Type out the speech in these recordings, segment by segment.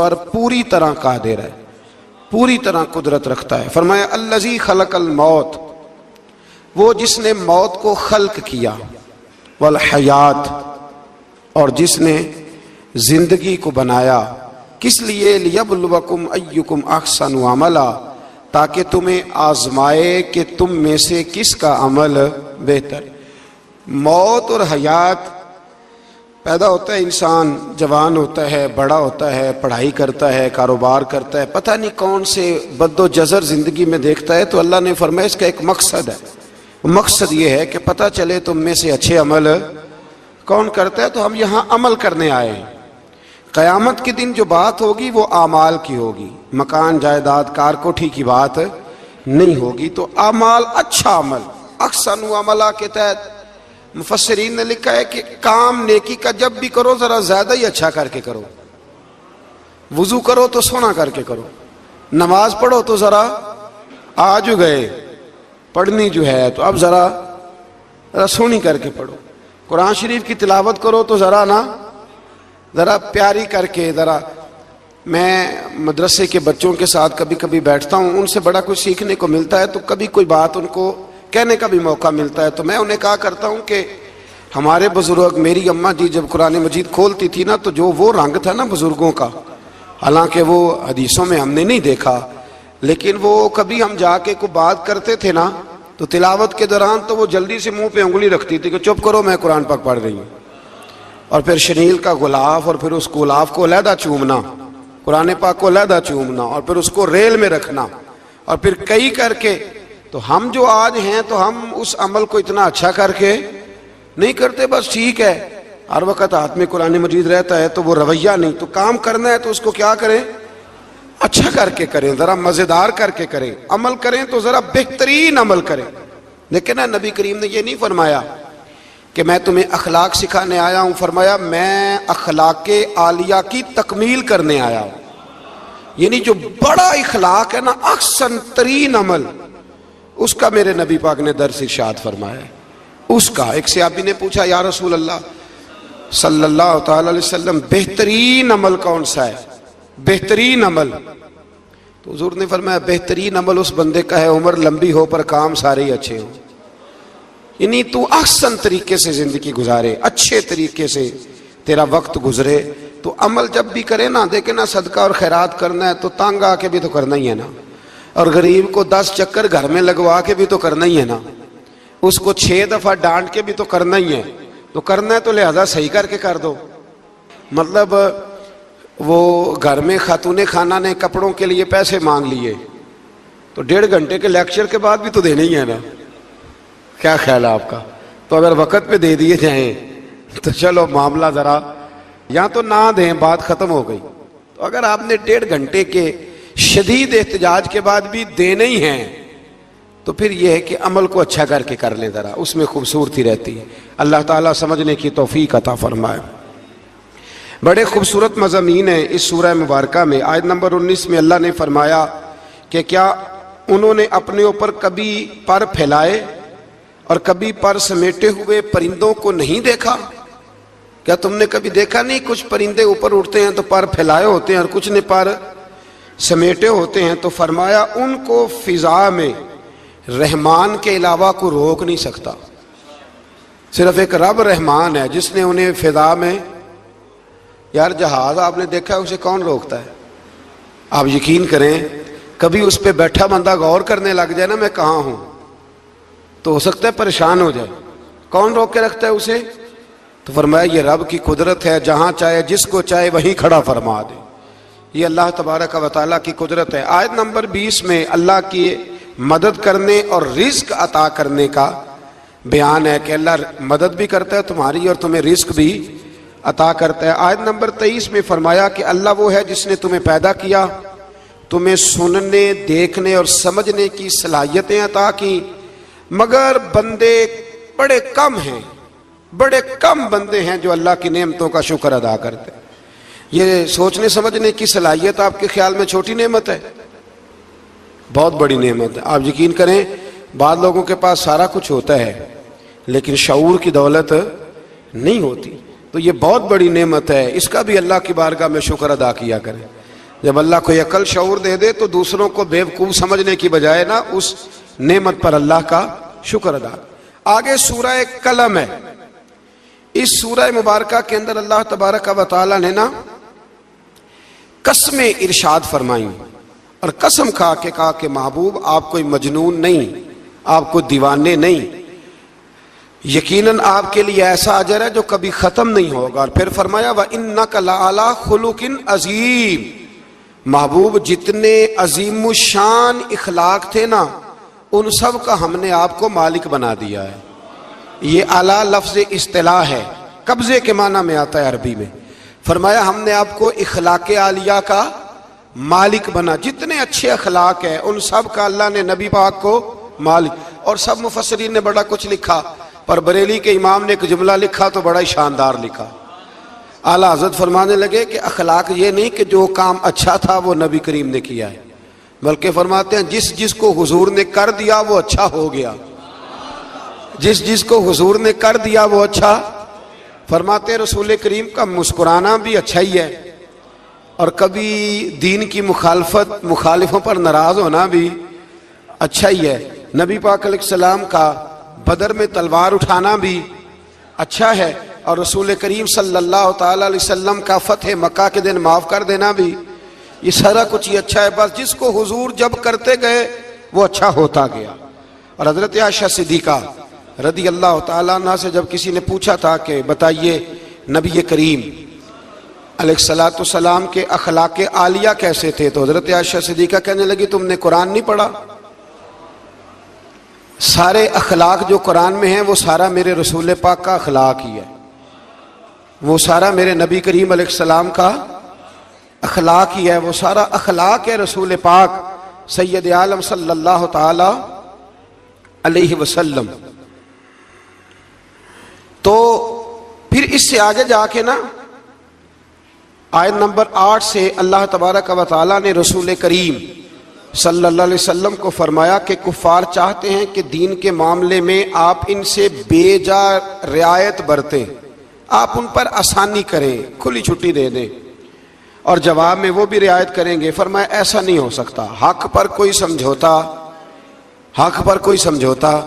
پر پوری طرح قادر ہے، پوری طرح قدرت رکھتا ہے۔ فرمایا الذی خلق الموت، وہ جس نے موت کو خلق کیا، والحیات، اور جس نے زندگی کو بنایا، کس لیے؟ لیبلوکم ایکم احسن عملا، تاکہ تمہیں آزمائے کہ تم میں سے کس کا عمل بہتر۔ موت اور حیات، پیدا ہوتا ہے انسان، جوان ہوتا ہے، بڑا ہوتا ہے، پڑھائی کرتا ہے، کاروبار کرتا ہے، پتہ نہیں کون سے بد و جزر زندگی میں دیکھتا ہے، تو اللہ نے فرمایا اس کا ایک مقصد ہے، مقصد یہ ہے کہ پتہ چلے تم میں سے اچھے عمل کون کرتا ہے۔ تو ہم یہاں عمل کرنے آئے ہیں۔ قیامت کے دن جو بات ہوگی وہ اعمال کی ہوگی، مکان جائیداد کار کوٹھی کی بات نہیں ہوگی۔ تو اعمال، اچھا عمل، احسن عملہ کے تحت مفسرین نے لکھا ہے کہ کام نیکی کا جب بھی کرو ذرا زیادہ ہی اچھا کر کے کرو۔ وضو کرو تو سونا کر کے کرو، نماز پڑھو تو ذرا آج گئے پڑھنی جو ہے تو اب ذرا سونی کر کے پڑھو، قرآن شریف کی تلاوت کرو تو ذرا پیاری کر کے۔ ذرا میں مدرسے کے بچوں کے ساتھ کبھی کبھی بیٹھتا ہوں، ان سے بڑا کچھ سیکھنے کو ملتا ہے، تو کبھی کوئی بات ان کو کہنے کا بھی موقع ملتا ہے، تو میں انہیں کہا کرتا ہوں کہ ہمارے بزرگ، میری اماں جی جب قرآن مجید کھولتی تھی نا، تو جو وہ رنگ تھا نا بزرگوں کا، حالانکہ وہ حدیثوں میں ہم نے نہیں دیکھا، لیکن وہ کبھی ہم جا کے کوئی بات کرتے تھے نا، تو تلاوت کے دوران تو وہ جلدی سے منہ پہ انگلی رکھتی تھی کہ چپ کرو میں قرآن پاک پڑھ رہی ہوں، اور پھر شنیل کا غلاف، اور پھر اس غلاف کو علیحدہ چومنا، قرآن پاک کو علیحدہ چومنا، اور پھر اس کو ریل میں رکھنا، اور پھر کئی کر کے۔ تو ہم جو آج ہیں تو ہم اس عمل کو اتنا اچھا کر کے نہیں کرتے، بس ٹھیک ہے ہر وقت ہاتھ میں قرآن مجید رہتا ہے تو وہ رویہ نہیں، تو کام کرنا ہے تو اس کو کیا کریں؟ اچھا کر کے کریں، ذرا مزیدار کر کے کریں، عمل کریں تو ذرا بہترین عمل کریں۔ لیکن نبی کریم نے یہ نہیں فرمایا کہ میں تمہیں اخلاق سکھانے آیا ہوں، فرمایا میں اخلاق عالیہ کی تکمیل کرنے آیا ہوں، یعنی جو بڑا اخلاق ہے نا، احسن ترین عمل، اس کا میرے نبی پاک نے درس ارشاد فرمایا ہے۔ اس کا ایک صحابی نے پوچھا یا رسول اللہ صلی اللہ تعالی علیہ وسلم بہترین عمل کون سا ہے؟ بہترین عمل؟ تو حضور نے فرمایا بہترین عمل اس بندے کا ہے عمر لمبی ہو پر کام سارے ہی اچھے ہوں، یعنی تو احسن طریقے سے زندگی گزارے، اچھے طریقے سے تیرا وقت گزرے۔ تو عمل جب بھی کرے نا، دیکھیں نا، صدقہ اور خیرات کرنا ہے تو تانگ آ کے بھی تو کرنا ہی ہے نا، اور غریب کو 10 چکر گھر میں لگوا کے بھی تو کرنا ہی ہے نا، اس کو 6 دفعہ ڈانٹ کے بھی تو کرنا ہی ہے، تو کرنا ہے تو لہذا صحیح کر کے کر دو۔ مطلب وہ گھر میں خاتون خانہ نے کپڑوں کے لیے پیسے مانگ لیے تو 1.5 گھنٹے کے لیکچر کے بعد بھی تو دینے ہی ہے نا، کیا خیال ہے آپ کا؟ تو اگر وقت پہ دے دیے جائیں تو چلو معاملہ ذرا، یا تو نہ دیں، بات ختم ہو گئی۔ تو اگر آپ نے 1.5 گھنٹے کے شدید احتجاج کے بعد بھی دینے ہی ہیں تو پھر یہ ہے کہ عمل کو اچھا کر کے کر لیں، ذرا اس میں خوبصورتی رہتی ہے۔ اللہ تعالیٰ سمجھنے کی توفیق عطا فرمائے۔ بڑے خوبصورت مضامین ہیں اس سورہ مبارکہ میں۔ آیت نمبر 19 میں اللہ نے فرمایا کہ کیا انہوں نے اپنے اوپر کبھی پر پھیلائے اور کبھی پر سمیٹے ہوئے پرندوں کو نہیں دیکھا؟ کیا تم نے کبھی دیکھا نہیں کچھ پرندے اوپر اڑتے ہیں تو پر پھیلائے ہوتے ہیں اور کچھ نے پر سمیٹے ہوتے ہیں؟ تو فرمایا ان کو فضا میں رحمان کے علاوہ کو روک نہیں سکتا، صرف ایک رب رحمان ہے جس نے انہیں فضا میں، یار جہاز آپ نے دیکھا ہے اسے کون روکتا ہے؟ آپ یقین کریں کبھی اس پہ بیٹھا بندہ غور کرنے لگ جائے نا میں کہاں ہوں، تو ہو سکتا ہے پریشان ہو جائے، کون روک کے رکھتا ہے اسے؟ تو فرمایا یہ رب کی قدرت ہے، جہاں چاہے جس کو چاہے وہیں کھڑا فرما دے، یہ اللہ تبارک و تعالیٰ کی قدرت ہے۔ آیت نمبر 20 میں اللہ کی مدد کرنے اور رزق عطا کرنے کا بیان ہے کہ اللہ مدد بھی کرتا ہے تمہاری اور تمہیں رزق بھی عطا کرتا ہے۔ آیت نمبر 23 میں فرمایا کہ اللہ وہ ہے جس نے تمہیں پیدا کیا، تمہیں سننے، دیکھنے اور سمجھنے کی صلاحیتیں عطا کی، مگر بندے بڑے کم ہیں، بڑے کم بندے ہیں جو اللہ کی نعمتوں کا شکر ادا کرتے ہیں۔ یہ سوچنے سمجھنے کی صلاحیت آپ کے خیال میں چھوٹی نعمت ہے؟ بہت بڑی نعمت ہے۔ آپ یقین کریں بعض لوگوں کے پاس سارا کچھ ہوتا ہے لیکن شعور کی دولت نہیں ہوتی، تو یہ بہت بڑی نعمت ہے، اس کا بھی اللہ کی بارگاہ میں شکر ادا کیا کریں۔ جب اللہ کوئی عقل شعور دے دے تو دوسروں کو بیوقوف سمجھنے کی بجائے نا اس نعمت پر اللہ کا شکر ادا۔ آگے سورہ قلم ہے، اس سورہ مبارکہ کے اندر اللہ تبارک و تعالی نے نا قسمیں ارشاد فرمائیں، اور قسم کھا کے کہا کہ محبوب آپ کوئی مجنون نہیں، آپ کو دیوانے نہیں، یقیناً آپ کے لیے ایسا اجر ہے جو کبھی ختم نہیں ہوگا۔ اور پھر فرمایا وَإِنَّكَ لَعَلَىٰ خُلُقٍ عَظِيمٍ، محبوب جتنے عظیم الشان اخلاق تھے نا ان سب کا ہم نے آپ کو مالک بنا دیا ہے۔ یہ اعلیٰ لفظ اصطلاح ہے، قبضے کے معنی میں آتا ہے عربی میں۔ فرمایا ہم نے آپ کو اخلاق عالیہ کا مالک بنا، جتنے اچھے اخلاق ہیں ان سب کا اللہ نے نبی پاک کو مالک۔ اور سب مفسرین نے بڑا کچھ لکھا، پر بریلی کے امام نے ایک جملہ لکھا تو بڑا ہی شاندار لکھا۔ اعلیٰ حضرت فرمانے لگے کہ اخلاق یہ نہیں کہ جو کام اچھا تھا وہ نبی کریم نے کیا ہے، بلکہ فرماتے ہیں جس جس کو حضور نے کر دیا وہ اچھا ہو گیا، جس جس کو حضور نے کر دیا وہ اچھا۔ فرماتے ہیں رسول کریم کا مسکرانا بھی اچھا ہی ہے، اور کبھی دین کی مخالفوں پر ناراض ہونا بھی اچھا ہی ہے۔ نبی پاک علیہ السلام کا بدر میں تلوار اٹھانا بھی اچھا ہے، اور رسول کریم صلی اللہ تعالی علیہ وسلم کا فتح مکہ کے دن معاف کر دینا بھی، یہ سارا کچھ ہی اچھا ہے۔ بس جس کو حضور جب کرتے گئے وہ اچھا ہوتا گیا۔ اور حضرت عائشہ صدیقہ رضی اللہ تعالیٰ عنہ سے جب کسی نے پوچھا تھا کہ بتائیے نبی کریم علیہ السلام کے اخلاق عالیہ کیسے تھے، تو حضرت عائشہ صدیقہ کہنے لگی تم نے قرآن نہیں پڑھا؟ سارے اخلاق جو قرآن میں ہیں وہ سارا میرے رسول پاک کا اخلاق ہی ہے، وہ سارا میرے نبی کریم علیہ السلام کا اخلاق ہی ہے، وہ سارا اخلاق ہے رسول پاک سید عالم صلی اللہ تعالی علیہ وسلم۔ تو پھر اس سے آگے جا کے نا آیت نمبر 8 سے اللہ تبارک و تعالی نے رسول کریم صلی اللہ علیہ وسلم کو فرمایا کہ کفار چاہتے ہیں کہ دین کے معاملے میں آپ ان سے بے جا رعایت برتیں، آپ ان پر آسانی کریں، کھلی چھٹی دے دیں، اور جواب میں وہ بھی رعایت کریں گے۔ فرمایا ایسا نہیں ہو سکتا، حق پر کوئی سمجھوتا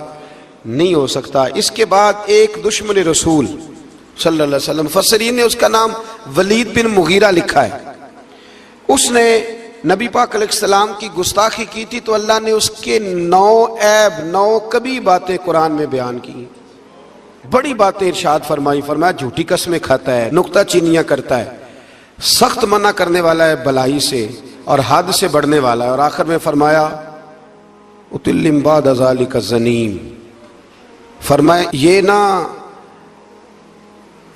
نہیں ہو سکتا۔ اس کے بعد ایک دشمن رسول صلی اللہ علیہ وسلم، مفسرین نے اس کا نام ولید بن مغیرہ لکھا ہے، اس نے نبی پاک علیہ السلام کی گستاخی کی تھی، تو اللہ نے اس کے 9 عیب 9 کبھی باتیں قرآن میں بیان کی، بڑی باتیں ارشاد فرمائی۔ فرمایا جھوٹی قسمیں کھاتا ہے، نکتہ چینیاں کرتا ہے، سخت منع کرنے والا ہے بلائی سے، اور حد سے بڑھنے والا ہے، اور آخر میں فرمایا اتلم بعد ذالک الزنیم، فرمایا یہ نہ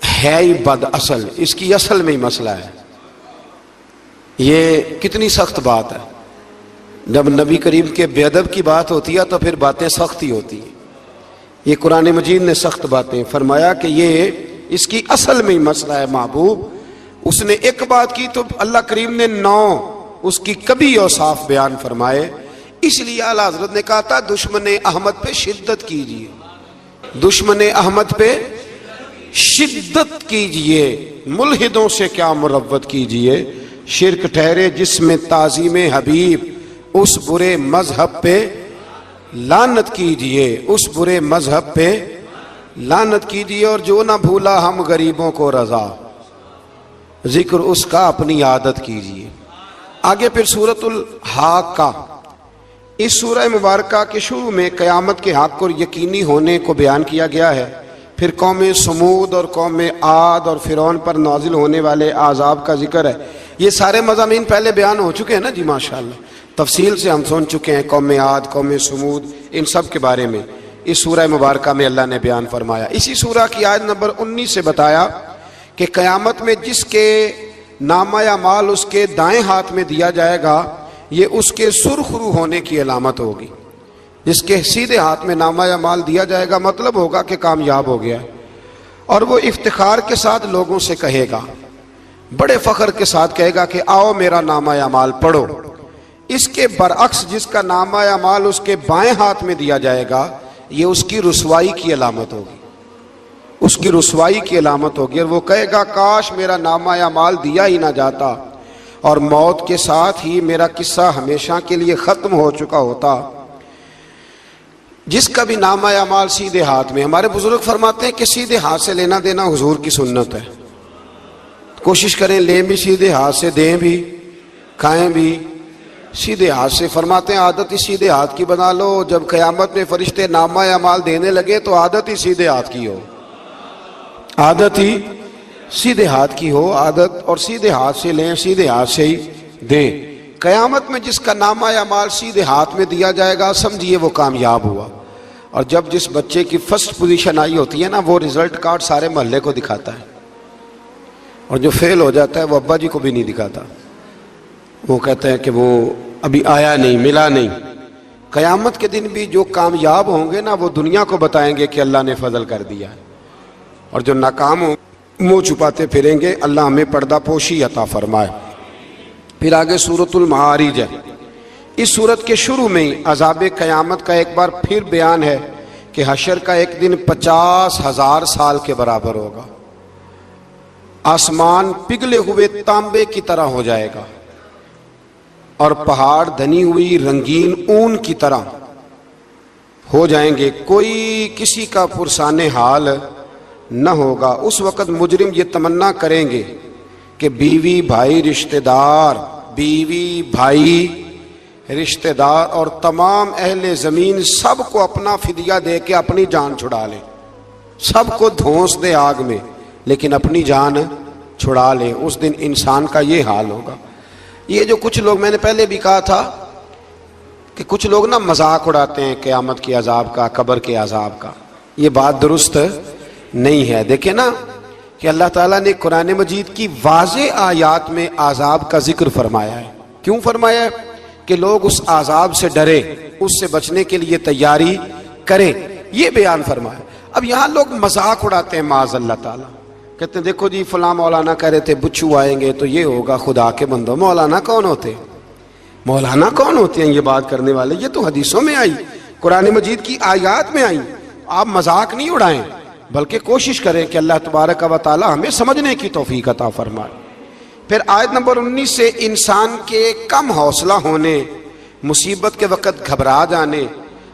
ہے ہی بد اصل، اس کی اصل میں ہی مسئلہ ہے۔ یہ کتنی سخت بات ہے، جب نبی کریم کے بے ادب کی بات ہوتی ہے تو پھر باتیں سخت ہی ہوتی ہیں۔ یہ قرآن مجید نے سخت باتیں فرمایا کہ یہ اس کی اصل میں ہی مسئلہ ہے محبوب۔ اس نے ایک بات کی تو اللہ کریم نے 9 اس کی کبھی اوصاف بیان فرمائے۔ اس لیے اعلیٰ حضرت نے کہا تھا دشمن احمد پہ شدت کیجئے، دشمن احمد پہ شدت کیجئے، ملحدوں سے کیا مروت کیجئے، شرک ٹھہرے جس میں تعظیم حبیب، اس برے مذہب پہ لعنت کیجئے، اس برے مذہب پہ لعنت کیجئے، اور جو نہ بھولا ہم غریبوں کو رضا، ذکر اس کا اپنی عادت کیجئے۔ آگے پھر سورۃ الحاقہ، اس سورہ مبارکہ کے شروع میں قیامت کے حق اور یقینی ہونے کو بیان کیا گیا ہے، پھر قوم سمود اور قوم عاد اور فرعون پر نازل ہونے والے عذاب کا ذکر ہے۔ یہ سارے مضامین پہلے بیان ہو چکے ہیں نا جی، ماشاءاللہ تفصیل سے ہم سن چکے ہیں، قوم عاد، قوم سمود، ان سب کے بارے میں اس سورہ مبارکہ میں اللہ نے بیان فرمایا۔ اسی سورہ کی آیت نمبر 19 سے بتایا کہ قیامت میں جس کے نامہ اعمال اس کے دائیں ہاتھ میں دیا جائے گا، یہ اس کے سرخ رو ہونے کی علامت ہوگی۔ جس کے سیدھے ہاتھ میں نامہ اعمال دیا جائے گا مطلب ہوگا کہ کامیاب ہو گیا، اور وہ افتخار کے ساتھ لوگوں سے کہے گا، بڑے فخر کے ساتھ کہے گا کہ آؤ میرا نامہ اعمال پڑھو۔ اس کے برعکس جس کا نامہ اعمال اس کے بائیں ہاتھ میں دیا جائے گا، یہ اس کی رسوائی کی علامت ہوگی، اس کی رسوائی کی علامت ہوگی، اور وہ کہے گا کاش میرا نامہ اعمال دیا ہی نہ جاتا۔ اور موت کے ساتھ ہی میرا قصہ ہمیشہ کے لیے ختم ہو چکا ہوتا، جس کا بھی نامہ اعمال سیدھے ہاتھ میں۔ ہمارے بزرگ فرماتے ہیں کہ سیدھے ہاتھ سے لینا دینا حضور کی سنت ہے، کوشش کریں لیں بھی سیدھے ہاتھ سے، دیں بھی، کھائیں بھی سیدھے ہاتھ سے۔ فرماتے ہیں عادت ہی سیدھے ہاتھ کی بنا لو، جب قیامت میں فرشتے نامہ اعمال دینے لگے تو عادت ہی سیدھے ہاتھ کی ہو، عادت ہی سیدھے ہاتھ کی ہو، عادت، اور سیدھے ہاتھ سے لیں، سیدھے ہاتھ سے ہی دیں۔ قیامت میں جس کا نامہ اعمال سیدھے ہاتھ میں دیا جائے گا سمجھیے وہ کامیاب ہوا۔ اور جب جس بچے کی فرسٹ پوزیشن آئی ہوتی ہے نا، وہ رزلٹ کارڈ سارے محلے کو دکھاتا ہے، اور جو فیل ہو جاتا ہے وہ ابا جی کو بھی نہیں دکھاتا، وہ کہتا ہے کہ وہ ابھی آیا نہیں، ملا نہیں۔ قیامت کے دن بھی جو کامیاب ہوں گے نا وہ دنیا کو بتائیں گے کہ اللہ نے فضل کر دیا ہے، اور جو ناکام ہوں منہ چھپاتے پھریں گے۔ اللہ ہمیں پردہ پوشی عطا فرمائے۔ پھر آگے سورۃ المعارج ہے۔ اس سورت کے شروع میں ہی عذاب قیامت کا ایک بار پھر بیان ہے کہ حشر کا ایک دن 50,000 سال کے برابر ہوگا، آسمان پگھلے ہوئے تانبے کی طرح ہو جائے گا، اور پہاڑ دھنی ہوئی رنگین اون کی طرح ہو جائیں گے، کوئی کسی کا پرسان حال نہ ہوگا۔ اس وقت مجرم یہ تمنا کریں گے کہ بیوی بھائی رشتہ دار، بیوی بھائی رشتہ دار اور تمام اہل زمین سب کو اپنا فدیہ دے کے اپنی جان چھڑا لیں، سب کو دھونس دے آگ میں لیکن اپنی جان چھڑا لیں۔ اس دن انسان کا یہ حال ہوگا۔ یہ جو کچھ لوگ، میں نے پہلے بھی کہا تھا کہ کچھ لوگ نا مذاق اڑاتے ہیں قیامت کے عذاب کا، قبر کے عذاب کا، یہ بات درست نہیں ہے۔ دیکھیں نا کہ اللہ تعالیٰ نے قرآن مجید کی واضح آیات میں عذاب کا ذکر فرمایا ہے۔ کیوں فرمایا ہے؟ کہ لوگ اس عذاب سے ڈرے، اس سے بچنے کے لیے تیاری کریں، یہ بیان فرمایا۔ اب یہاں لوگ مذاق اڑاتے ہیں معاذ اللہ تعالیٰ، کہتے ہیں دیکھو جی فلاں مولانا کہہ رہے تھے بچھو آئیں گے تو یہ ہوگا۔ خدا کے بندو، مولانا کون ہوتے ہیں؟ مولانا کون ہوتے ہیں یہ بات کرنے والے؟ یہ تو حدیثوں میں آئی، قرآن مجید کی آیات میں آئی۔ آپ مذاق نہیں اڑائیں بلکہ کوشش کریں کہ اللہ تبارک و تعالی ہمیں سمجھنے کی توفیق عطا فرمائے۔ پھر آیت نمبر 19 سے انسان کے کم حوصلہ ہونے، مصیبت کے وقت گھبرا جانے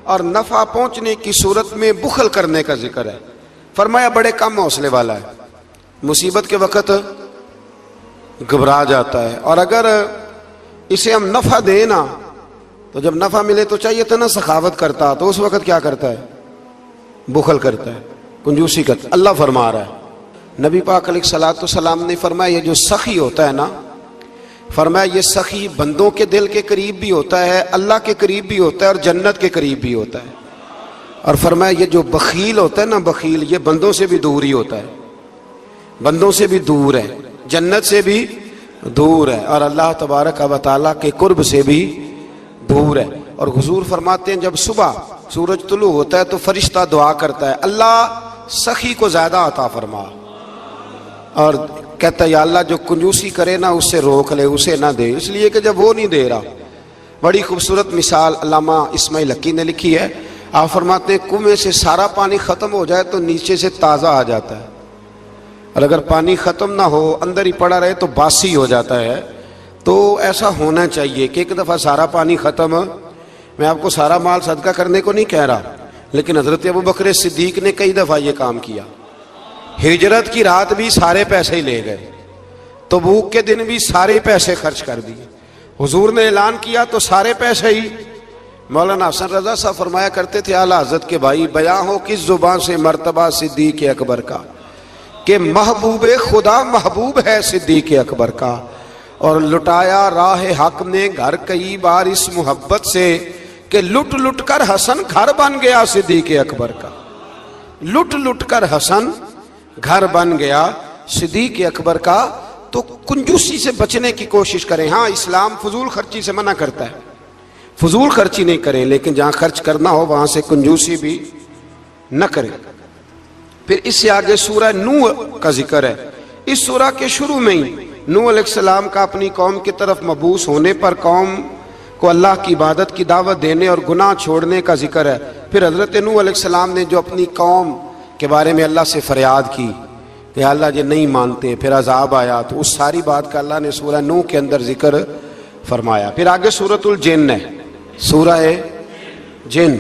اور نفع پہنچنے کی صورت میں بخل کرنے کا ذکر ہے۔ فرمایا بڑے کم حوصلے والا ہے، مصیبت کے وقت گھبرا جاتا ہے، اور اگر اسے ہم نفع دیں نا تو جب نفع ملے تو چاہیے تھا نا سخاوت کرتا، تو اس وقت کیا کرتا ہے؟ بخل کرتا ہے، کنجوسی کرتا ہے۔ اللہ فرما رہا ہے، نبی پاک علیہ الصلوۃ والسلام نے فرمایا یہ جو سخی ہوتا ہے نا، فرمایا یہ سخی بندوں کے دل کے قریب بھی ہوتا ہے، اللہ کے قریب بھی ہوتا ہے، اور جنت کے قریب بھی ہوتا ہے۔ اور فرمایا یہ جو بخیل ہوتا ہے نا، بخیل یہ بندوں سے بھی دور ہی ہوتا ہے، بندوں سے بھی دور ہے، جنت سے بھی دور ہے، اور اللہ تبارک و تعالیٰ کے قرب سے بھی دور ہے۔ اور حضور فرماتے ہیں جب صبح سورج طلوع ہوتا ہے تو فرشتہ دعا کرتا ہے اللہ سخی کو زیادہ عطا فرما، اور کہتا ہے یا اللہ جو کنجوسی کرے نا اس سے روک لے، اسے نہ دے، اس لیے کہ جب وہ نہیں دے رہا۔ بڑی خوبصورت مثال علامہ اسماعیل حقی نے لکھی ہے۔ آپ فرماتے ہیں کنویں سے سارا پانی ختم ہو جائے تو نیچے سے تازہ آ جاتا ہے، اور اگر پانی ختم نہ ہو اندر ہی پڑا رہے تو باسی ہو جاتا ہے۔ تو ایسا ہونا چاہیے کہ ایک دفعہ سارا پانی ختم، میں آپ کو سارا مال صدقہ کرنے کو نہیں کہہ رہا، لیکن حضرت ابوبکر صدیق نے کئی دفعہ یہ کام کیا۔ ہجرت کی رات بھی سارے پیسے ہی لے گئے، تبوک کے دن بھی سارے پیسے خرچ کر دیے، حضور نے اعلان کیا تو سارے پیسے ہی۔ مولانا حسن رضا صاحب فرمایا کرتے تھے اعلیٰ حضرت کے بھائی، بیاں ہو کس زبان سے مرتبہ صدیق اکبر کا کہ محبوب خدا محبوب ہے صدیق اکبر کا، اور لٹایا راہ حق نے گھر کئی بار اس محبت سے کہ لٹ لٹ کر حسن گھر بن گیا صدیق اکبر کا، لٹ لٹ کر حسن گھر بن گیا صدیق اکبر کا۔ تو کنجوسی سے بچنے کی کوشش کریں۔ ہاں اسلام فضول خرچی سے منع کرتا ہے، فضول خرچی نہیں کریں، لیکن جہاں خرچ کرنا ہو وہاں سے کنجوسی بھی نہ کریں۔ پھر اس سے آگے سورہ نوح کا ذکر ہے۔ اس سورہ کے شروع میں ہی نوح علیہ السلام کا اپنی قوم کی طرف مبعوث ہونے پر قوم کو اللہ کی عبادت کی دعوت دینے اور گناہ چھوڑنے کا ذکر ہے۔ پھر حضرت نوح علیہ السلام نے جو اپنی قوم کے بارے میں اللہ سے فریاد کی کہ اللہ جی نہیں مانتے، پھر عذاب آیا، تو اس ساری بات کا اللہ نے سورہ نوح کے اندر ذکر فرمایا۔ پھر آگے سورۃ الجن ہے، سورہ جن۔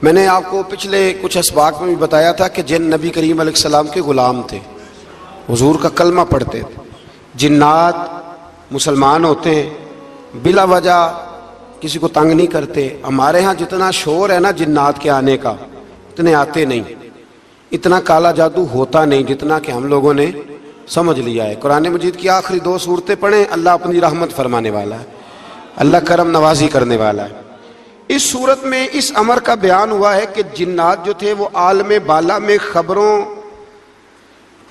میں نے آپ کو پچھلے کچھ اسباق میں بھی بتایا تھا کہ جن نبی کریم علیہ السلام کے غلام تھے، حضور کا کلمہ پڑھتے تھے۔ جنات مسلمان ہوتے ہیں، بلا وجہ کسی کو تنگ نہیں کرتے۔ ہمارے ہاں جتنا شور ہے نا جنات کے آنے کا، اتنے آتے نہیں، اتنا کالا جادو ہوتا نہیں جتنا کہ ہم لوگوں نے سمجھ لیا ہے۔ قرآن مجید کی آخری 2 سورتیں پڑھیں، اللہ اپنی رحمت فرمانے والا ہے، اللہ کرم نوازی کرنے والا ہے۔ اس صورت میں اس امر کا بیان ہوا ہے کہ جنات جو تھے وہ عالم بالا میں خبروں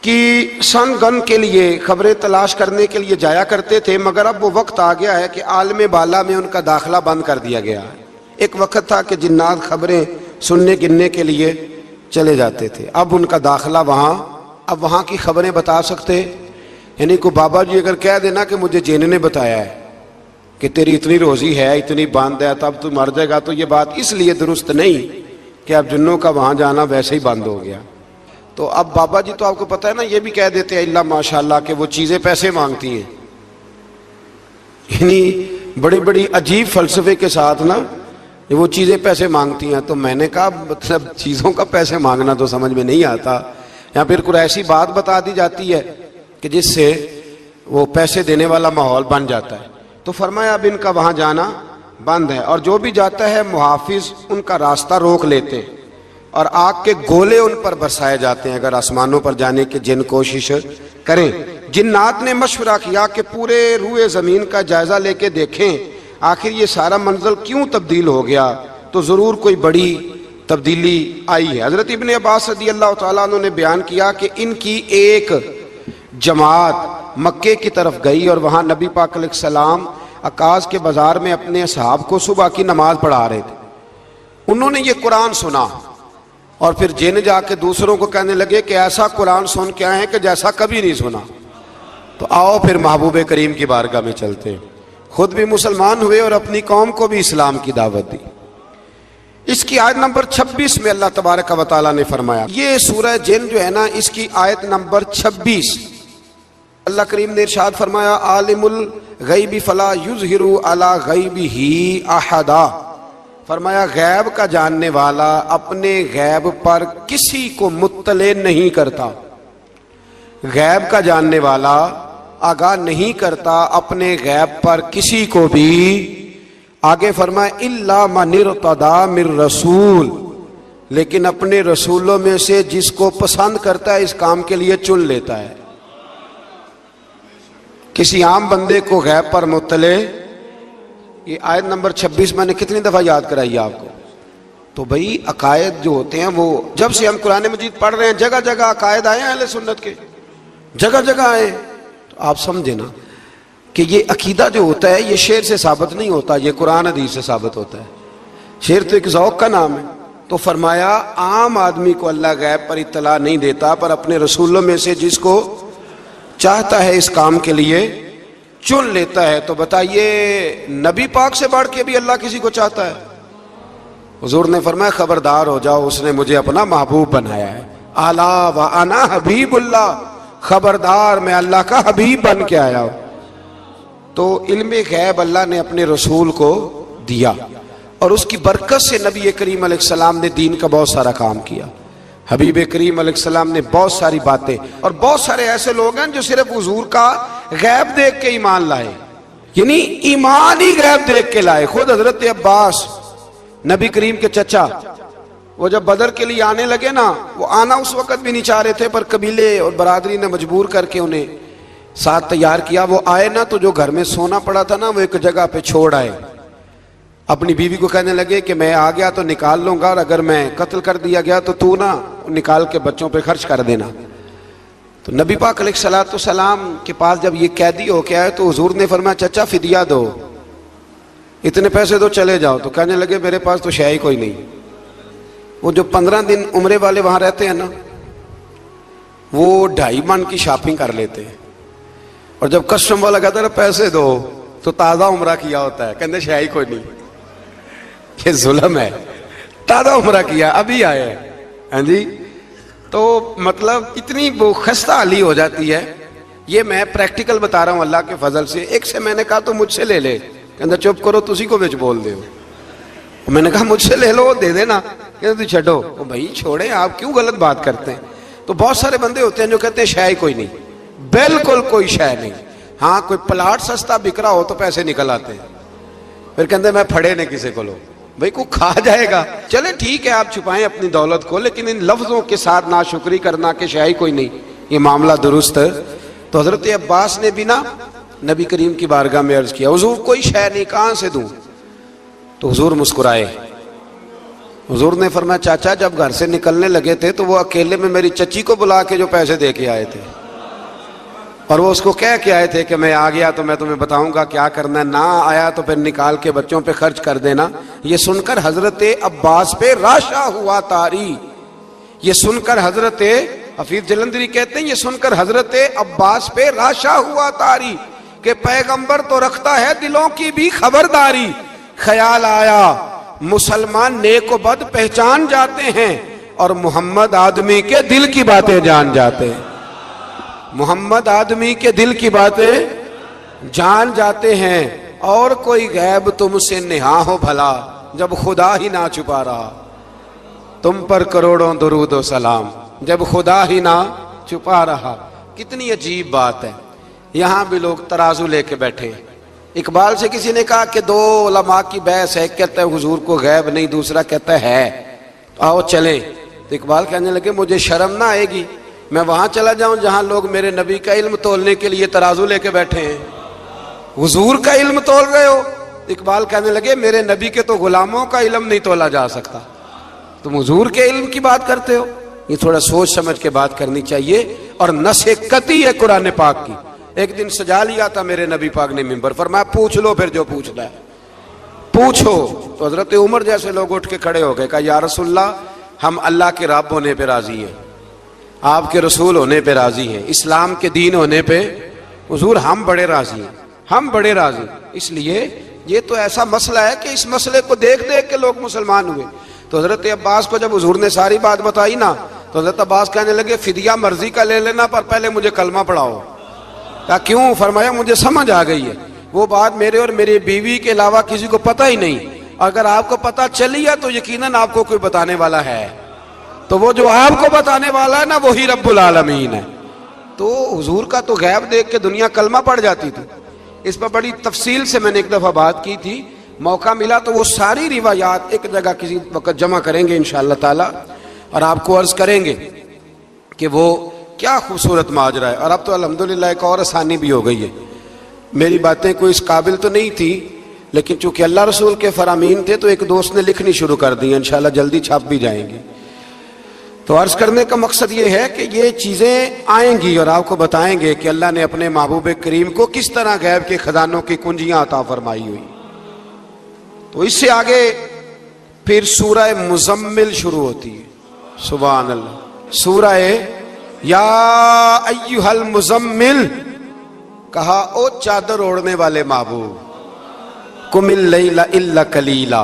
کی سن گن کے لیے، خبریں تلاش کرنے کے لیے جایا کرتے تھے، مگر اب وہ وقت آ گیا ہے کہ عالم بالا میں ان کا داخلہ بند کر دیا گیا ہے۔ ایک وقت تھا کہ جنات خبریں سننے گننے کے لیے چلے جاتے تھے، اب ان کا داخلہ اب وہاں کی خبریں بتا سکتے، یعنی کوئی بابا جی اگر کہہ دینا کہ مجھے جن نے بتایا ہے کہ تیری اتنی روزی ہے، اتنی باندھ ہے، تب تو مر جائے گا، تو یہ بات اس لیے درست نہیں کہ اب جنوں کا وہاں جانا ویسے ہی بند ہو گیا۔ تو اب بابا جی تو آپ کو پتہ ہے نا، یہ بھی کہہ دیتے ہیں اللہ ماشاءاللہ کہ وہ چیزیں پیسے مانگتی ہیں، یعنی بڑی بڑی عجیب فلسفے کے ساتھ نا وہ چیزیں پیسے مانگتی ہیں۔ تو میں نے کہا مطلب چیزوں کا پیسے مانگنا تو سمجھ میں نہیں آتا، یا پھر کوئی ایسی بات بتا دی جاتی ہے کہ جس سے وہ پیسے دینے والا ماحول بن جاتا ہے۔ تو فرمایا اب ان کا وہاں جانا بند ہے، اور جو بھی جاتا ہے محافظ ان کا راستہ روک لیتے اور آگ کے گولے ان پر برسائے جاتے ہیں اگر آسمانوں پر جانے کی جن کوشش کریں۔ جنات نے مشورہ کیا کہ پورے روئے زمین کا جائزہ لے کے دیکھیں آخر یہ سارا منظر کیوں تبدیل ہو گیا، تو ضرور کوئی بڑی تبدیلی آئی ہے۔ حضرت ابن عباس رضی اللہ تعالیٰ عنہ نے بیان کیا کہ ان کی ایک جماعت مکے کی طرف گئی اور وہاں نبی پاک علیہ السلام عکاظ کے بازار میں اپنے اصحاب کو صبح کی نماز پڑھا رہے تھے۔ انہوں نے یہ قرآن سنا اور پھر جن جا کے دوسروں کو کہنے لگے کہ ایسا قرآن سن کے آئے ہیں کہ جیسا کبھی نہیں سنا۔ تو آؤ پھر محبوب کریم کی بارگاہ میں چلتے ہیں، خود بھی مسلمان ہوئے اور اپنی قوم کو بھی اسلام کی دعوت دی۔ اس کی آیت نمبر 26 میں اللہ تبارک و تعالیٰ نے فرمایا، یہ سورہ جن جو ہے نا، اس کی آیت نمبر 26، اللہ کریم نے ارشاد فرمایا عالم الغیب فلا یظہر علی غیبہ احدا، فرمایا غیب کا جاننے والا اپنے غیب پر کسی کو مطلع نہیں کرتا، غیب کا جاننے والا آگاہ نہیں کرتا اپنے غیب پر کسی کو بھی۔ آگے فرمایا الا من ارتضی من رسول، لیکن اپنے رسولوں میں سے جس کو پسند کرتا ہے اس کام کے لیے چن لیتا ہے۔ کسی عام بندے کو غیب پر مطلع، یہ آیت نمبر 26 میں نے کتنی دفعہ یاد کرائی آپ کو؟ تو بھئی عقائد جو ہوتے ہیں وہ جب سے ہم قرآن مجید پڑھ رہے ہیں جگہ جگہ عقائد آئے ہیں اہل سنت کے، جگہ جگہ آئے ہیں، تو آپ سمجھے نا کہ یہ عقیدہ جو ہوتا ہے یہ شعر سے ثابت نہیں ہوتا، یہ قرآن حدیث سے ثابت ہوتا ہے۔ شعر تو ایک ذوق کا نام ہے۔ تو فرمایا عام آدمی کو اللہ غیب پر اطلاع نہیں دیتا، پر اپنے رسولوں میں سے جس کو چاہتا ہے اس کام کے لیے چن لیتا ہے۔ تو بتائیے نبی پاک سے بڑھ کے بھی اللہ کسی کو چاہتا ہے؟ حضور نے فرمایا خبردار ہو جاؤ، اس نے مجھے اپنا محبوب بنایا ہے، الا وانا حبیب اللہ، خبردار میں اللہ کا حبیب بن کے آیا ہوں۔ تو علم غیب اللہ نے اپنے رسول کو دیا، اور اس کی برکت سے نبی کریم علیہ السلام نے دین کا بہت سارا کام کیا۔ حبیب کریم علیہ السلام نے بہت ساری باتیں، اور بہت سارے ایسے لوگ ہیں جو صرف حضور کا غیب دیکھ کے ایمان لائے، یعنی ایمان ہی غیب دیکھ کے لائے۔ خود حضرت عباس نبی کریم کے چچا، وہ جب بدر کے لیے آنے لگے نا، وہ آنا اس وقت بھی نہیں چاہ رہے تھے، پر قبیلے اور برادری نے مجبور کر کے انہیں ساتھ تیار کیا۔ وہ آئے نا تو جو گھر میں سونا پڑا تھا نا وہ ایک جگہ پہ چھوڑ آئے، اپنی بیوی کو کہنے لگے کہ میں آ گیا تو نکال لوں گا، اور اگر میں قتل کر دیا گیا تو تو نا نکال کے بچوں پہ خرچ کر دینا۔ تو نبی پاک علیہ السلام کے پاس جب یہ قیدی ہو کے آئے تو حضور نے فرمایا چچا فدیہ دو، اتنے پیسے دو چلے جاؤ۔ تو کہنے لگے میرے پاس تو شے ہی کوئی نہیں۔ وہ جو 15 دن عمرے والے وہاں رہتے ہیں نا، وہ 2.5 من کی شاپنگ کر لیتے ہیں، اور جب کسٹم والا کہتا ہے پیسے دو تو تازہ عمرہ کیا ہوتا ہے، کہتے شے ہی کوئی نہیں۔ یہ ظلم ہے، تازہ عمرہ کیا ابھی آئے ہیں، ہاں جی۔ تو مطلب اتنی وہ خستہ حالی ہو جاتی ہے. یہ میں پریکٹیکل بتا رہا ہوں اللہ کے فضل سے. ایک سے میں نے کہا تو مجھ سے لے لے, کہتا چپ کرو تسی کو بچ بول دے. میں نے کہا مجھ سے لے لو دے دینا, کہتا تو چھڈو. بھائی چھوڑیں, آپ کیوں غلط بات کرتے ہیں. تو بہت سارے بندے ہوتے ہیں جو کہتے ہیں شے ہی کوئی نہیں, بالکل کوئی شے نہیں. ہاں کوئی پلاٹ سستا بک رہا ہو تو پیسے نکل آتے ہیں, پھر کہتے ہیں میں پھڑے نہیں کسی کو لو. بھائی کو کھا جائے گا, چلے ٹھیک ہے آپ چھپائیں اپنی دولت کو, لیکن ان لفظوں کے ساتھ ناشکری کرنا کہ شے ہی کوئی نہیں, یہ معاملہ درست ہے. تو حضرت عباس نے بھی نا نبی کریم کی بارگاہ میں عرض کیا, حضور کوئی شے نہیں, کہاں سے دوں. تو حضور مسکرائے. حضور نے فرمایا چاچا جب گھر سے نکلنے لگے تھے تو وہ اکیلے میں میری چچی کو بلا کے جو پیسے دے کے آئے تھے, اور وہ اس کو کہہ کے آئے تھے کہ میں آ گیا تو میں تمہیں بتاؤں گا کیا کرنا ہے, نہ آیا تو پھر نکال کے بچوں پہ خرچ کر دینا. یہ سن کر حضرت عباس پہ راشا ہوا طاری. یہ سن کر حضرت حفیظ جلندری کہتے ہیں یہ سن کر حضرت عباس پہ راشا ہوا طاری کہ پیغمبر تو رکھتا ہے دلوں کی بھی خبرداری. خیال آیا مسلمان نیک و بد پہچان جاتے ہیں اور محمد آدمی کے دل کی باتیں جان جاتے ہیں. محمد آدمی کے دل کی باتیں جان جاتے ہیں, اور کوئی غیب تم سے نہا ہو بھلا جب خدا ہی نہ چھپا رہا. تم پر کروڑوں درود و سلام جب خدا ہی نہ چھپا رہا. کتنی عجیب بات ہے. یہاں بھی لوگ ترازو لے کے بیٹھے ہیں. اقبال سے کسی نے کہا کہ دو علماء کی بحث ہے, کہتا ہے حضور کو غیب نہیں, دوسرا کہتا ہے آؤ چلیں. تو اقبال کہنے لگے مجھے شرم نہ آئے گی میں وہاں چلا جاؤں جہاں لوگ میرے نبی کا علم تولنے کے لیے ترازو لے کے بیٹھے ہیں, حضور کا علم تول رہے ہو. اقبال کہنے لگے میرے نبی کے تو غلاموں کا علم نہیں تولا جا سکتا, تم حضور کے علم کی بات کرتے ہو. یہ تھوڑا سوچ سمجھ کے بات کرنی چاہیے. اور نص قطعی ہے قرآن پاک کی. ایک دن سجا لیا تھا میرے نبی پاک نے ممبر, فرمایا پوچھ لو پھر جو پوچھنا ہے پوچھو. تو حضرت عمر جیسے لوگ اٹھ کے کھڑے ہو گئے, کہا یا رسول اللہ ہم اللہ کے رب ہونے پہ راضی ہیں, آپ کے رسول ہونے پہ راضی ہیں, اسلام کے دین ہونے پہ حضور ہم بڑے راضی ہیں, ہم بڑے راضی. اس لیے یہ تو ایسا مسئلہ ہے کہ اس مسئلے کو دیکھ دیکھ کے لوگ مسلمان ہوئے. تو حضرت عباس کو جب حضور نے ساری بات بتائی نا تو حضرت عباس کہنے لگے فدیہ مرضی کا لے لینا پر پہلے مجھے کلمہ پڑھاؤ. کہا کیوں؟ فرمایا مجھے سمجھ آ گئی ہے, وہ بات میرے اور میری بیوی کے علاوہ کسی کو پتہ ہی نہیں, اگر آپ کو پتہ چلی ہے تو یقیناً آپ کو کوئی بتانے والا ہے, تو وہ جو آپ کو بتانے والا ہے نا وہی رب العالمین ہے. تو حضور کا تو غیب دیکھ کے دنیا کلمہ پڑھ جاتی تھی. اس پر بڑی تفصیل سے میں نے ایک دفعہ بات کی تھی, موقع ملا تو وہ ساری روایات ایک جگہ کسی وقت جمع کریں گے انشاءاللہ تعالی, اور آپ کو عرض کریں گے کہ وہ کیا خوبصورت ماجرا ہے. اور اب تو الحمدللہ ایک اور آسانی بھی ہو گئی ہے. میری باتیں کوئی اس قابل تو نہیں تھی, لیکن چونکہ اللہ رسول کے فرامین تھے تو ایک دوست نے لکھنی شروع کر دی, انشاءاللہ جلدی چھاپ بھی جائیں گی. تو عرض کرنے کا مقصد یہ ہے کہ یہ چیزیں آئیں گی اور آپ کو بتائیں گے کہ اللہ نے اپنے محبوب کریم کو کس طرح غیب کے خزانوں کی کنجیاں عطا فرمائی ہوئی. تو اس سے آگے پھر سورہ مزمل شروع ہوتی ہے. سبحان اللہ. سورہ یا ایھا المزمل, کہا او چادر اوڑھنے والے محبوب, قم اللیل الا قلیلا,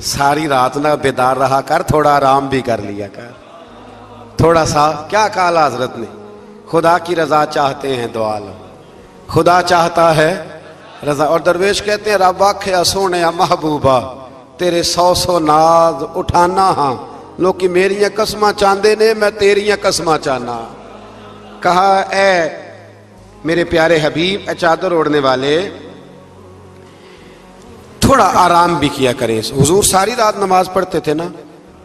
ساری رات نہ بیدار رہا کر, تھوڑا آرام بھی کر لیا کر, تھوڑا سا. کیا کہا حضرت نے؟ خدا کی رضا چاہتے ہیں دو عالم, خدا چاہتا ہے رضا. اور درویش کہتے ہیں رب آکھیا سونے محبوبہ تیرے سو سو ناز اٹھانا ہاں, لوکی میریاں قسماں چاندے نے میں تیریاں قسماں چاہنا. کہا اے میرے پیارے حبیب, اے چادر اوڑھنے والے, تھوڑا آرام بھی کیا کریں. حضور ساری رات نماز پڑھتے تھے نا,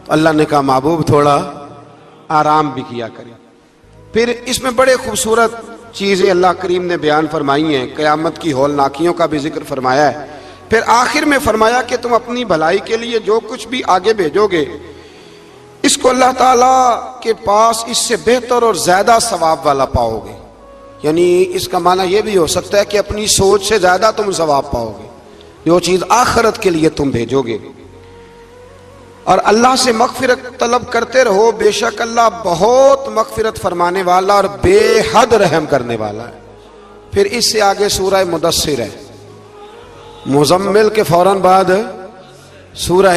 تو اللہ نے کہا محبوب تھوڑا آرام بھی کیا کریں. پھر اس میں بڑے خوبصورت چیزیں اللہ کریم نے بیان فرمائی ہیں, قیامت کی ہولناکیوں کا بھی ذکر فرمایا ہے. پھر آخر میں فرمایا کہ تم اپنی بھلائی کے لیے جو کچھ بھی آگے بھیجو گے اس کو اللہ تعالیٰ کے پاس اس سے بہتر اور زیادہ ثواب والا پاؤ گے. یعنی اس کا معنی یہ بھی ہو سکتا ہے کہ اپنی سوچ سے زیادہ تم ثواب پاؤ گے جو چیز آخرت کے لیے تم بھیجو گے. اور اللہ سے مغفرت طلب کرتے رہو, بے شک اللہ بہت مغفرت فرمانے والا اور بے حد رحم کرنے والا ہے. پھر اس سے آگے سورہ مدثر ہے, مزمل کے فوراً بعد سورہ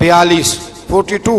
42, 42,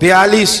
42,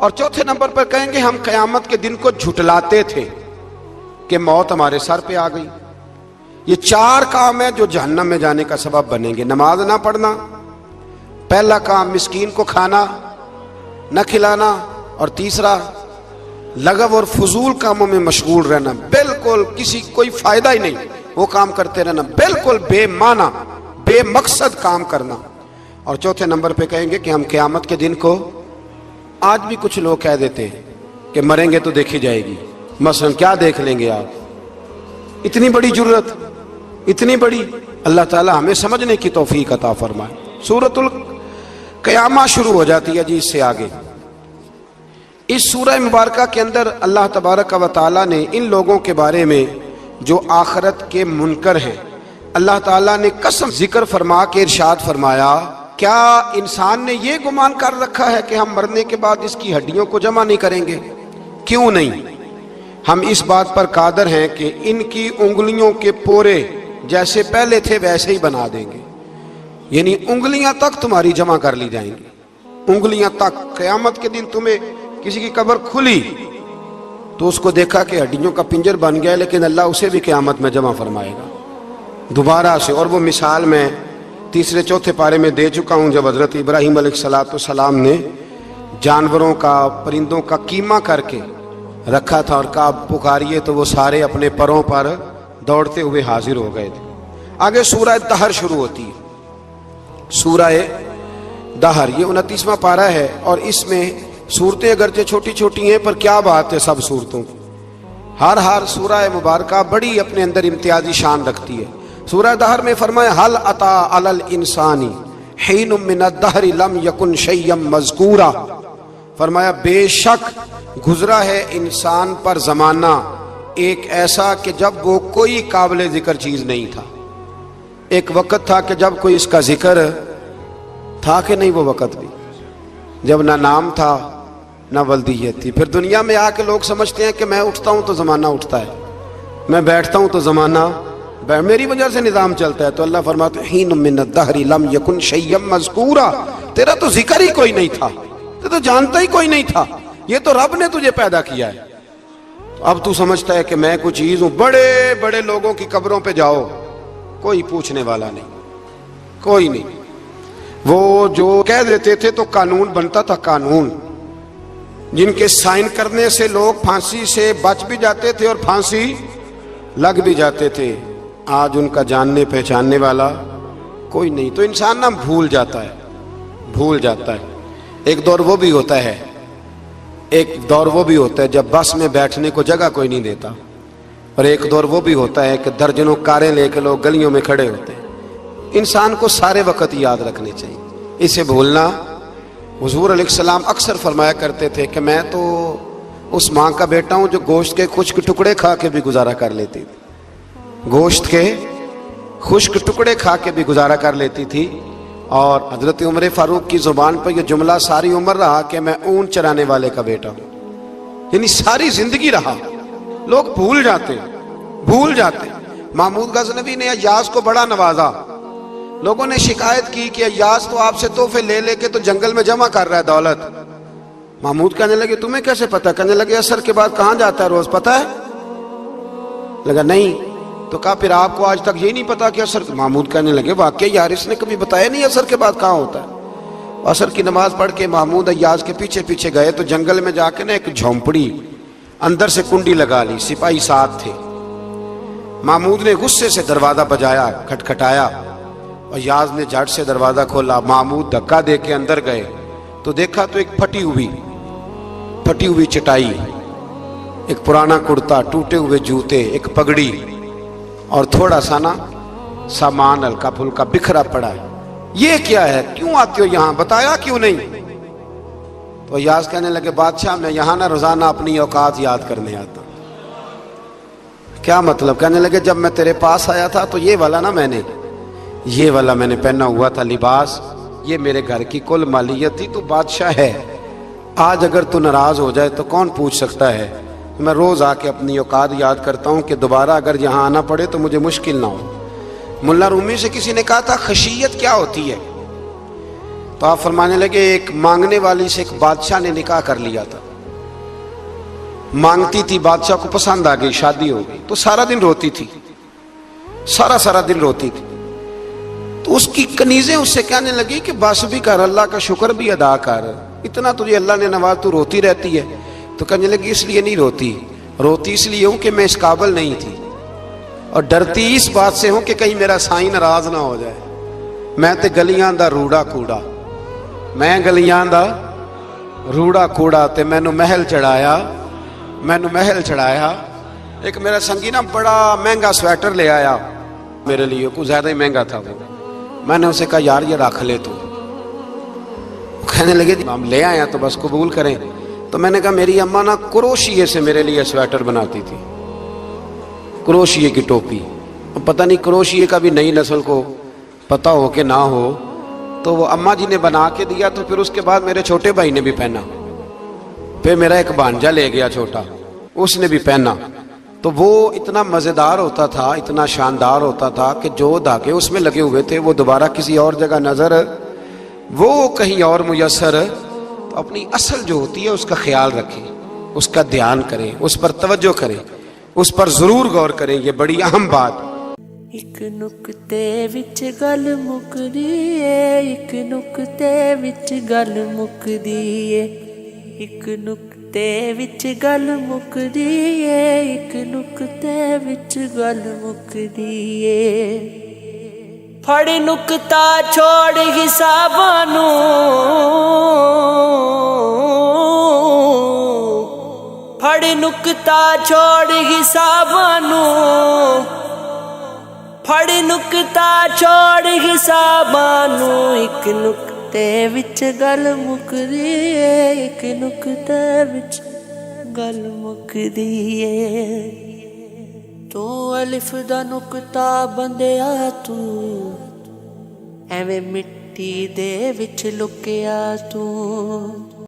اور چوتھے نمبر پر کہیں گے ہم قیامت کے دن کو جھٹلاتے تھے کہ موت ہمارے سر پہ آ گئی۔ یہ 4 کام ہیں جو جہنم میں جانے کا سبب بنیں گے۔ نماز نہ پڑھنا، پہلا کام مسکین کو کھانا نہ کھلانا، اور تیسرا لغو اور فضول کاموں میں مشغول رہنا، بالکل کسی کوئی فائدہ ہی نہیں وہ کام کرتے رہنا، بالکل بے معنی بے مقصد کام کرنا۔ اور چوتھے نمبر پہ کہیں گے کہ ہم قیامت کے دن کو، آج بھی کچھ لوگ کہہ دیتے ہیں کہ مریں گے تو دیکھی جائے گی، مثلا کیا دیکھ لیں گے آپ؟ اتنی بڑی جرت، اتنی بڑی، اللہ تعالی ہمیں سمجھنے کی توفیق عطا فرمائے۔ سورۃ القیامہ شروع ہو جاتی ہے جی اس سے آگے۔ اس سورہ مبارکہ کے اندر اللہ تبارک و تعالی نے ان لوگوں کے بارے میں جو آخرت کے منکر ہیں، اللہ تعالیٰ نے قسم ذکر فرما کے ارشاد فرمایا، کیا انسان نے یہ گمان کر رکھا ہے کہ ہم مرنے کے بعد اس کی ہڈیوں کو جمع نہیں کریں گے؟ کیوں نہیں؟ ہم اس بات پر قادر ہیں کہ ان کی انگلیوں کے پورے جیسے پہلے تھے ویسے ہی بنا دیں گے، یعنی انگلیاں تک تمہاری جمع کر لی جائیں گی، انگلیاں تک۔ قیامت کے دن تمہیں کسی کی قبر کھلی تو اس کو دیکھا کہ ہڈیوں کا پنجر بن گیا، لیکن اللہ اسے بھی قیامت میں جمع فرمائے گا دوبارہ سے۔ اور وہ مثال میں 3 4 پارے میں دے چکا ہوں، جب حضرت ابراہیم علیہ السلام نے جانوروں کا پرندوں کا قیمہ کر کے رکھا تھا اور کہا پکاریے، تو وہ سارے اپنے پروں پر دوڑتے ہوئے حاضر ہو گئے تھے۔ آگے سورہ دہر شروع ہوتی ہے، سورہ دہر، یہ 29واں پارہ ہے، اور اس میں صورتیں اگرچہ چھوٹی چھوٹی ہیں پر کیا بات ہے سب صورتوں کی، ہر سورہ مبارکہ بڑی اپنے اندر امتیازی شان رکھتی ہے۔ سورہ دہر میں فرمایا حل اتی علی الانسان حین من الدہر لم یکن شیئا مذکورا، فرمایا بے شک گزرا ہے انسان پر زمانہ ایک ایسا کہ جب وہ کوئی قابل ذکر چیز نہیں تھا۔ ایک وقت تھا کہ جب کوئی اس کا ذکر تھا کہ نہیں، وہ وقت بھی جب نہ نام تھا نہ ولدیت تھی۔ پھر دنیا میں آ کے لوگ سمجھتے ہیں کہ میں اٹھتا ہوں تو زمانہ اٹھتا ہے، میں بیٹھتا ہوں تو زمانہ میری وجہ سے نظام چلتا ہے۔ تو اللہ فرماتے ہیں حین من الدہر لم یکن شیئا مذکورا، تیرا تو ذکر ہی کوئی نہیں تھا، تو جانتا ہی کوئی نہیں تھا، یہ تو رب نے تجھے پیدا کیا ہے۔ اب تو سمجھتا ہے کہ میں کوئی چیز ہوں۔ بڑے بڑے لوگوں کی قبروں پہ جاؤ، کوئی پوچھنے والا نہیں، کوئی نہیں۔ وہ جو کہہ دیتے تھے تو قانون بنتا تھا، قانون جن کے سائن کرنے سے لوگ پھانسی سے بچ بھی جاتے تھے اور پھانسی لگ بھی جاتے تھے، آج ان کا جاننے پہچاننے والا کوئی نہیں۔ تو انسان نا بھول جاتا ہے۔ ایک دور وہ بھی ہوتا ہے جب بس میں بیٹھنے کو جگہ کوئی نہیں دیتا، اور ایک دور وہ بھی ہوتا ہے کہ درجنوں کاریں لے کے لوگ گلیوں میں کھڑے ہوتے ہیں۔ انسان کو سارے وقت یاد رکھنے چاہیے، اسے بھولنا۔ حضور علیہ السلام اکثر فرمایا کرتے تھے کہ میں تو اس ماں کا بیٹا ہوں جو گوشت کے خشک ٹکڑے کھا کے بھی گزارا کر لیتی تھی، گوشت کے خشک ٹکڑے کھا کے بھی گزارا کر لیتی تھی۔ اور حضرت عمر فاروق کی زبان پر یہ جملہ ساری عمر رہا کہ میں اونٹ چرانے والے کا بیٹا ہوں، یعنی ساری زندگی رہا۔ لوگ بھول جاتے ہیں۔ محمود غزنوی نے ایاز کو بڑا نوازا، لوگوں نے شکایت کی کہ ایاز تو آپ سے تحفے لے لے کے تو جنگل میں جمع کر رہا ہے دولت۔ محمود کہنے لگے تمہیں کیسے پتا؟ کہنے لگے عصر کے بعد کہاں جاتا ہے روز، پتا ہے؟ لگا نہیں، تو کہا پھر آپ کو آج تک یہ نہیں پتا کہ عصر؟ محمود کہنے لگے واقعی یار اس نے کبھی بتایا نہیں عصر کے بعد کہاں ہوتا ہے۔ عصر کی نماز پڑھ کے محمود ایاز کے پیچھے پیچھے گئے تو جنگل میں جا کے نا ایک جھونپڑی اندر سے کنڈی لگا لی، سپاہی ساتھ تھے۔ محمود نے غصے سے دروازہ بجایا، کھٹکھٹایا، اور ایاز نے جھٹ سے دروازہ کھولا۔ محمود دھکا دے کے اندر گئے تو دیکھا تو ایک پھٹی ہوئی چٹائی، ایک پرانا کرتا، ٹوٹے ہوئے جوتے، ایک پگڑی اور تھوڑا سا نا سامان ہلکا پھلکا بکھرا پڑا ہے۔ یہ کیا ہے؟ کیوں آتے ہو یہاں؟ بتایا کیوں نہیں؟ تو ایاز کہنے لگے بادشاہ میں یہاں نا روزانہ اپنی اوقات یاد کرنے آتا۔ کیا مطلب؟ کہنے لگے جب میں تیرے پاس آیا تھا تو یہ والا میں نے پہنا ہوا تھا لباس، یہ میرے گھر کی کل مالیت تھی، تو بادشاہ ہے، آج اگر تو ناراض ہو جائے تو کون پوچھ سکتا ہے؟ میں روز آ کے اپنی اوقات یاد کرتا ہوں کہ دوبارہ اگر یہاں آنا پڑے تو مجھے مشکل نہ ہو۔ ملا رومی سے کسی نے کہا تھا خشیت کیا ہوتی ہے؟ تو آپ فرمانے لگے ایک مانگنے والی سے ایک بادشاہ نے نکاح کر لیا تھا، مانگتی تھی، بادشاہ کو پسند آ گئی، شادی ہو گئی، تو سارا دن روتی تھی، سارا دن روتی تھی۔ تو اس کی کنیزیں اس سے کہنے لگی کہ بس بھی کر، اللہ کا شکر بھی ادا کر، اتنا تجھے اللہ نے نواز، تو روتی رہتی ہے۔ تو کہنے لگی اس لیے نہیں روتی، روتی اس لیے ہوں کہ میں اس قابل نہیں تھی، اور ڈرتی اس بات سے ہوں کہ کہیں میرا سائیں ناراض نہ ہو جائے۔ میں تے گلیاں دا روڑا کوڑا، میں گلیاں دا روڑا کوڑا، تے مینوں محل چڑھایا، مینوں محل چڑھایا۔ ایک میرا سنگی نا بڑا مہنگا سویٹر لے آیا میرے لیے، کچھ زیادہ ہی مہنگا تھا وہ۔ میں نے اسے کہا یار یہ رکھ لے تو، کہنے لگے ہم لے آئے تو بس قبول کریں۔ تو میں نے کہا میری اماں نا کروشیے سے میرے لیے سویٹر بناتی تھی، کروشیے کی ٹوپی، پتہ نہیں کروشیے کا بھی نئی نسل کو پتہ ہو کہ نہ ہو، تو وہ اماں جی نے بنا کے دیا، تو پھر اس کے بعد میرے چھوٹے بھائی نے بھی پہنا، پھر میرا ایک بھانجا لے گیا چھوٹا، اس نے بھی پہنا۔ تو وہ اتنا مزیدار ہوتا تھا، اتنا شاندار ہوتا تھا کہ جو دھاگے اس میں لگے ہوئے تھے وہ دوبارہ کسی اور جگہ نظر، وہ کہیں اور میسر۔ تو اپنی اصل جو ہوتی ہے اس کا خیال رکھیں، اس کا دھیان کریں، اس پر توجہ کریں، اس پر ضرور غور کریں، یہ بڑی اہم بات۔ ایک نقطے وچ گل مکدی اے، ایک نقطے وچ گل مکدی اے، ایک نقطے وچ گل مکدی اے، ایک نقطے وچ گل مکدی اے۔ پھڑ نقطہ چھوڑ حساباں نوں، پھڑ نقطہ چھوڑ حساباں نوں، پھڑ نقطہ چھوڑ حساباں نوں، ایک نقطے وچ گل مکدی اے، ایک نقطے وچ گل مکدی اے۔ تو الف دا نقطہ بندیا تو، ایویں مٹی دے وچ لکیا تو۔